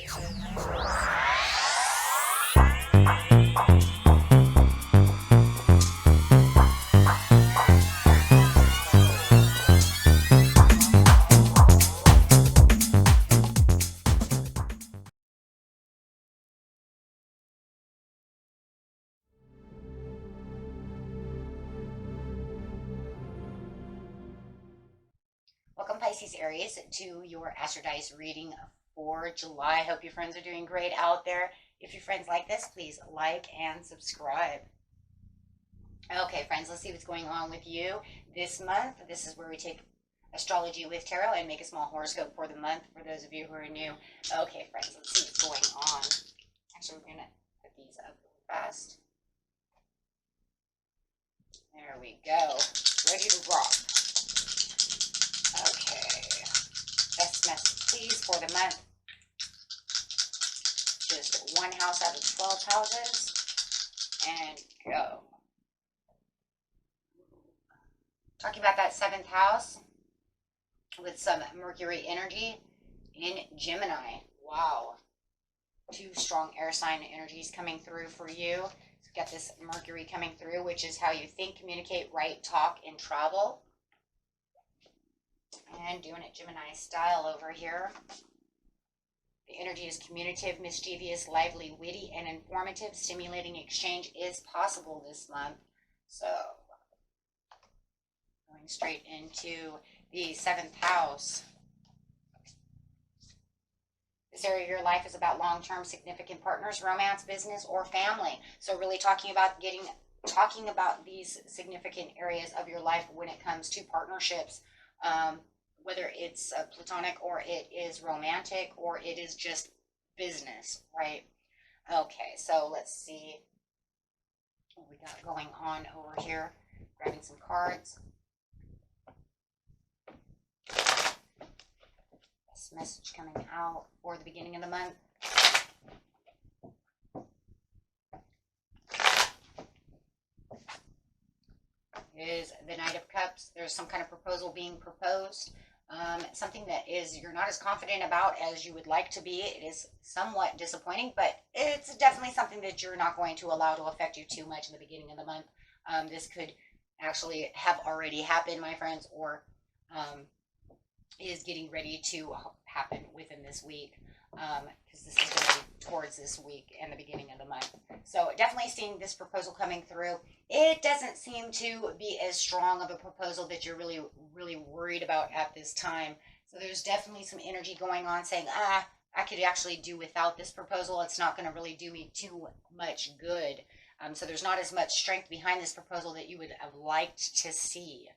Welcome, Pisces Aries, to your Astrodice reading for July. Hope your friends are doing great out there. If your friends like this, please like and subscribe. Okay, friends, let's see what's going on with you this month. This is where we take astrology with tarot and make a small horoscope for the month for those of you who are new. Okay, friends, let's see what's going on. Actually, we're going to put these up fast. There we go. Ready to rock. Okay, best message, please, for the month. Just one house out of 12 houses, and go. Talking about that 7th house with some Mercury energy in Gemini. Wow. 2 strong air sign energies coming through for you. So we've got this Mercury coming through, which is how you think, communicate, write, talk, and travel. And doing it Gemini style over here. The energy is communicative, mischievous, lively, witty, and informative. Stimulating exchange is possible this month. So, going straight into the 7th house. This area of your life is about long-term significant partners, romance, business, or family. So really talking about these significant areas of your life when it comes to partnerships. Whether it's platonic or it is romantic or it is just business, right? Okay, so let's see what we got going on over here. Grabbing some cards. This message coming out for the beginning of the month. Is the Knight of Cups. There's some kind of proposal being proposed. Something that you're not as confident about as you would like to be. It is somewhat disappointing, but it's definitely something that you're not going to allow to affect you too much in the beginning of the month. This could actually have already happened, my friends, or is getting ready to happen within this week, because this is going to be towards this week and the beginning of the month. So definitely seeing this proposal coming through. It doesn't seem to be as strong of a proposal that you're really, really worried about at this time. So there's definitely some energy going on saying, I could actually do without this proposal. It's not going to really do me too much good. So there's not as much strength behind this proposal that you would have liked to see.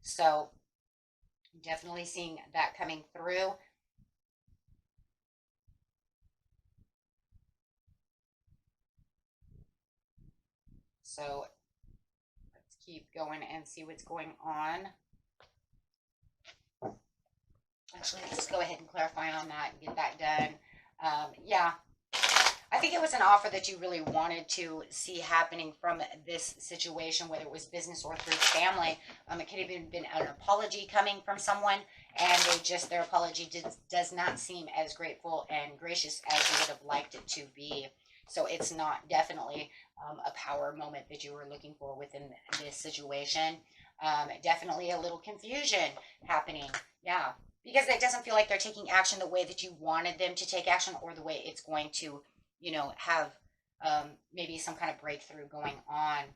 So definitely seeing that coming through. So let's keep going and see what's going on. Actually, let's go ahead and clarify on that and get that done. Yeah, I think it was an offer that you really wanted to see happening from this situation, whether it was business or through family. It could have even been an apology coming from someone, and their apology does not seem as grateful and gracious as you would have liked it to be. So it's not definitely a power moment that you were looking for within this situation. Definitely a little confusion happening. Yeah, because it doesn't feel like they're taking action the way that you wanted them to take action, or the way it's going to, have maybe some kind of breakthrough going on.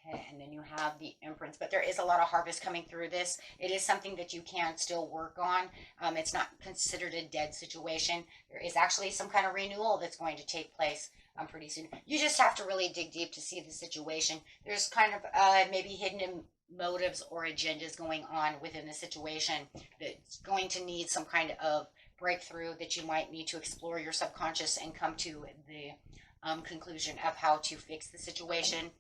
Okay, and then you have the Empress, but there is a lot of harvest coming through this. It is something that you can still work on. It's not considered a dead situation. There is actually some kind of renewal that's going to take place pretty soon. You just have to really dig deep to see the situation. There's kind of maybe hidden motives or agendas going on within the situation that's going to need some kind of breakthrough, that you might need to explore your subconscious and come to the conclusion of how to fix the situation.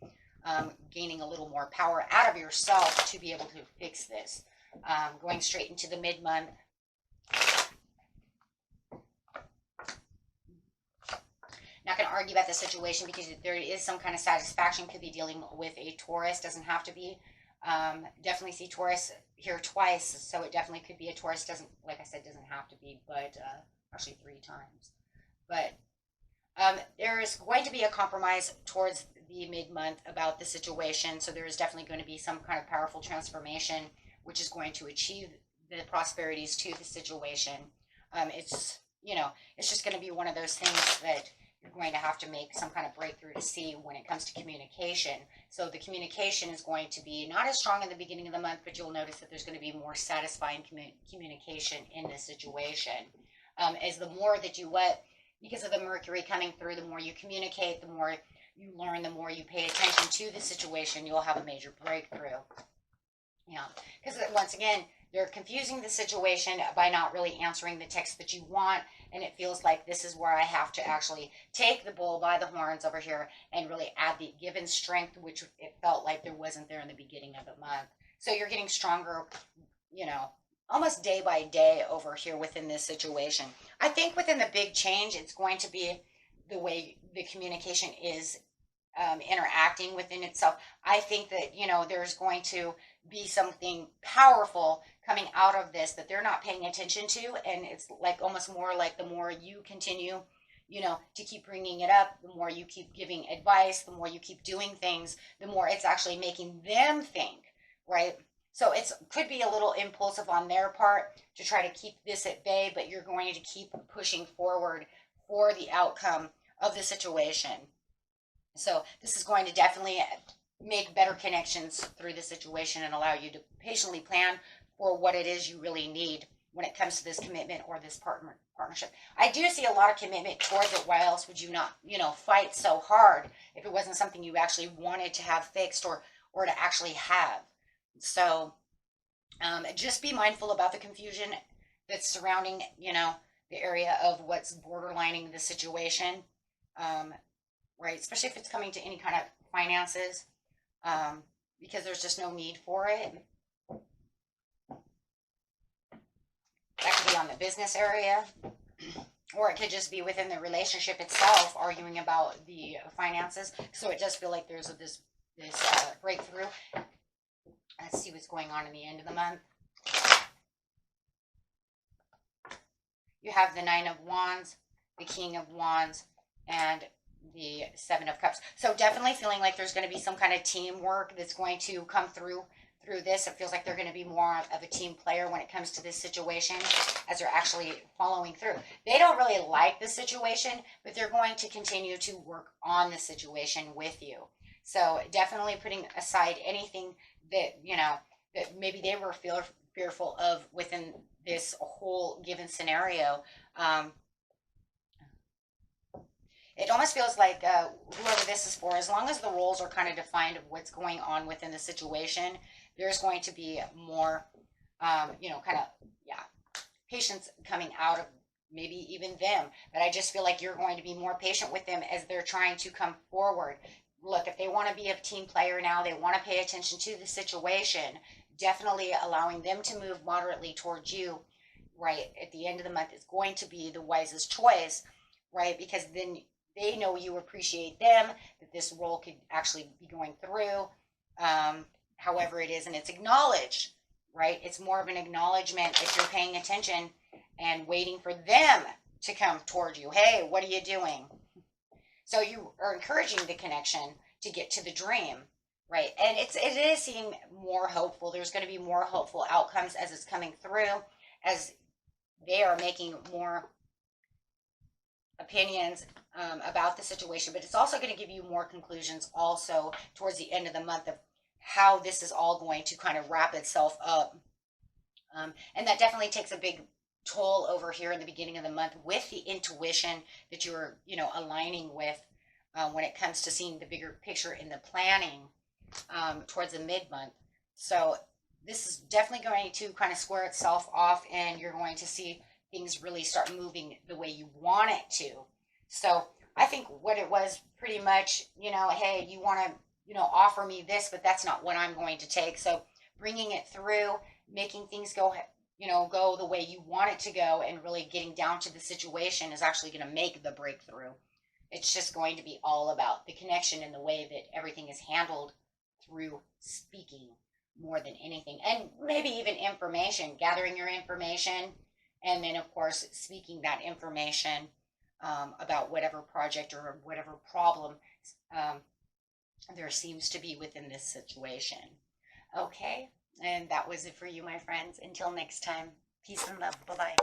Gaining a little more power out of yourself to be able to fix this. Going straight into the mid-month. Not going to argue about the situation because there is some kind of satisfaction. Could be dealing with a Taurus. Doesn't have to be. Definitely see Taurus here twice, so it definitely could be a Taurus. Doesn't, like I said, doesn't have to be, but actually 3 times. But there is going to be a compromise towards the mid-month about the situation. So there is definitely going to be some kind of powerful transformation, which is going to achieve the prosperities to the situation. It's, it's just going to be one of those things that you're going to have to make some kind of breakthrough to see when it comes to communication. So the communication is going to be not as strong in the beginning of the month, but you'll notice that there's going to be more satisfying communication in this situation. As the more that you let, because of the Mercury coming through, the more you communicate, the more you learn, the more you pay attention to the situation, you'll have a major breakthrough. Yeah, because once again, they're confusing the situation by not really answering the text that you want, and it feels like this is where I have to actually take the bull by the horns over here and really add the given strength, which it felt like there wasn't there in the beginning of the month. So you're getting stronger, almost day by day over here within this situation. I think within the big change, it's going to be the way the communication is interacting within itself. I think that, there's going to be something powerful coming out of this that they're not paying attention to. And it's like almost more like the more you continue, to keep bringing it up, the more you keep giving advice, the more you keep doing things, the more it's actually making them think, right? So it could be a little impulsive on their part to try to keep this at bay, but you're going to keep pushing forward for the outcome of the situation. So this is going to definitely make better connections through the situation and allow you to patiently plan for what it is you really need when it comes to this commitment or this partnership. I do see a lot of commitment towards it. Why else would you not, fight so hard if it wasn't something you actually wanted to have fixed or to actually have? So just be mindful about the confusion that's surrounding, the area of what's borderlining the situation, right? Especially if it's coming to any kind of finances, because there's just no need for it. That could be on the business area, or it could just be within the relationship itself, arguing about the finances. So it does feel like there's this breakthrough. Let's see what's going on in the end of the month. You have the 9 of Wands, the King of Wands, and the 7 of Cups. So definitely feeling like there's going to be some kind of teamwork that's going to come through this. It feels like they're going to be more of a team player when it comes to this situation as they're actually following through. They don't really like the situation, but they're going to continue to work on the situation with you. So definitely putting aside anything that, that maybe they were fearful of within this whole given scenario. It almost feels like whoever this is for, as long as the roles are kind of defined of what's going on within the situation, there's going to be more, patience coming out of maybe even them. But I just feel like you're going to be more patient with them as they're trying to come forward. Look, if they want to be a team player now, they want to pay attention to the situation, definitely allowing them to move moderately towards you, right, at the end of the month is going to be the wisest choice, right? Because then they know you appreciate them, that this role could actually be going through, however it is, and it's acknowledged, right? It's more of an acknowledgement if you're paying attention and waiting for them to come toward you. Hey, what are you doing? So you are encouraging the connection to get to the dream, right? And it is seeming more hopeful. There's going to be more hopeful outcomes as it's coming through, as they are making more opinions about the situation. But it's also going to give you more conclusions also towards the end of the month of how this is all going to kind of wrap itself up. And that definitely takes a big toll over here in the beginning of the month with the intuition that you're, aligning with when it comes to seeing the bigger picture in the planning towards the mid-month. So this is definitely going to kind of square itself off, and you're going to see things really start moving the way you want it to. So I think what it was pretty much, hey, you want to, offer me this, but that's not what I'm going to take. So bringing it through, making things go, go the way you want it to go, and really getting down to the situation is actually going to make the breakthrough. It's just going to be all about the connection and the way that everything is handled through speaking more than anything. And maybe even information, gathering your information And then, of course, speaking that information about whatever project or whatever problem there seems to be within this situation. Okay, and that was it for you, my friends. Until next time, peace and love. Bye-bye.